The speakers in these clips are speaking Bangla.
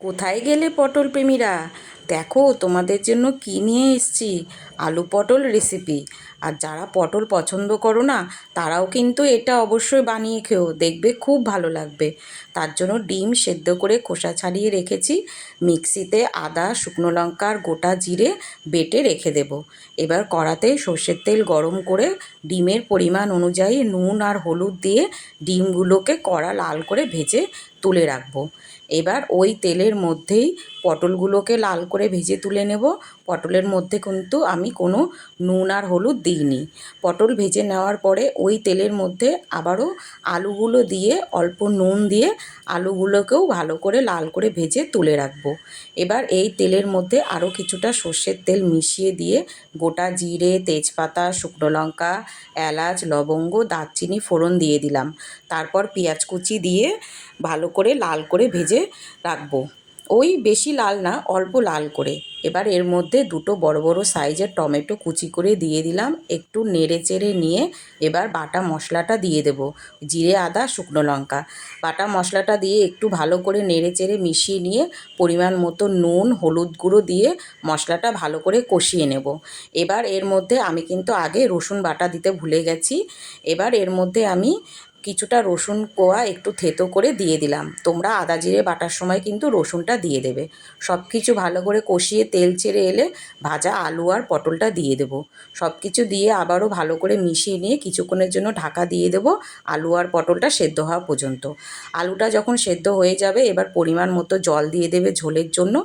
কোথায় গেলে পটল প্রেমীরা? দেখো তোমাদের জন্য কী নিয়ে এসেছি। আলু পটল রেসিপি। আর যারা পটল পছন্দ করো না, তারাও কিন্তু এটা অবশ্যই বানিয়ে খেও, দেখবে খুব ভালো লাগবে। তার জন্য ডিম সেদ্ধ করে খোসা ছাড়িয়ে রেখেছি। মিক্সিতে আদা, শুকনো লঙ্কা আর গোটা জিরে বেটে রেখে দেব। এবার কড়াতে সর্ষের তেল গরম করে ডিমের পরিমাণ অনুযায়ী নুন আর হলুদ দিয়ে ডিমগুলোকে কড়া লাল করে ভেজে তুলে রাখবো। এবার ওই তেলের মধ্যেই পটলগুলোকে লাল করে ভেজে তুলে নেব। পটলের মধ্যে কিন্তু আমি কোনো নুন আর হলুদ দিইনি। পটল ভেজে নেওয়ার পরে ওই তেলের মধ্যে আবারও আলুগুলো দিয়ে অল্প নুন দিয়ে আলুগুলোকেও ভালো করে লাল করে ভেজে তুলে রাখবো। এবার এই তেলের মধ্যে আরও কিছুটা সর্ষের তেল মিশিয়ে দিয়ে গোটা জিরে, তেজপাতা, শুকনো লঙ্কা, এলাচ, লবঙ্গ, দারচিনি ফোড়ন দিয়ে দিলাম। তারপর পেঁয়াজ কুচি দিয়ে ভালো করে লাল করে ভেজে রাখবো। ওই বেশি লাল না, অল্প লাল করে। এবার এর মধ্যে দুটো বড় বড় সাইজের টমেটো কুচি করে দিয়ে দিলাম। একটু নেড়ে চেড়ে নিয়ে এবার বাটা মশলাটা দিয়ে দেব। জিরে, আদা, শুকনো লঙ্কা বাটা মশলাটা দিয়ে একটু ভালো করে নেড়ে চেড়ে মিশিয়ে নিয়ে পরিমাণ মতো নুন, হলুদ গুঁড়ো দিয়ে মশলাটা ভালো করে কষিয়ে নেব। এবার এর মধ্যে আমি কিন্তু আগে রসুন বাটা দিতে ভুলে গেছি। এবার এর মধ্যে আমি কিছুটা রসুন কোয়া একটু থেতো করে দিয়ে দিলাম। তোমরা আদা জিরে বাটার সময় কিন্তু রসুনটা দিয়ে দেবে। সব কিছু ভালো করে কষিয়ে তেল ছেড়ে এলে ভাজা আলু আর পটলটা দিয়ে দেবো। সব কিছু দিয়ে আবারও ভালো করে মিশিয়ে নিয়ে কিছুক্ষণের জন্য ঢাকা দিয়ে দেবো আলু আর পটলটা সেদ্ধ হওয়া পর্যন্ত। আলুটা যখন সেদ্ধ হয়ে যাবে এবার পরিমাণ মতো জল দিয়ে দেবে ঝোলের জন্য।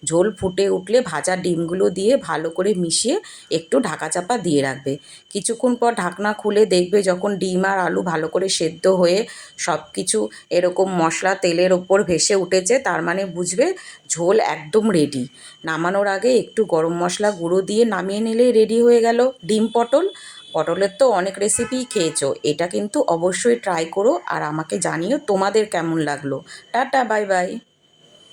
ঝোল ফুটে উঠলে ভাজা ডিমগুলো দিয়ে ভালো করে মিশিয়ে একটু ঢাকা চাপা দিয়ে রাখবে। কিছুক্ষণ পর ঢাকনা খুলে দেখবে যখন ডিম আর আলু ভালো করে সেদ্ধ হয়ে সব কিছু এরকম মশলা তেলের ওপর ভেসে উঠেছে, তার মানে বুঝবে ঝোল একদম রেডি। নামানোর আগে একটু গরম মশলা গুঁড়ো দিয়ে নামিয়ে নিলেই রেডি হয়ে গেল ডিম পটল। পটলের তো অনেক রেসিপিই খেয়েছো, এটা কিন্তু অবশ্যই ট্রাই করো আর আমাকে জানিও তোমাদের কেমন লাগলো। Tata, bye bye.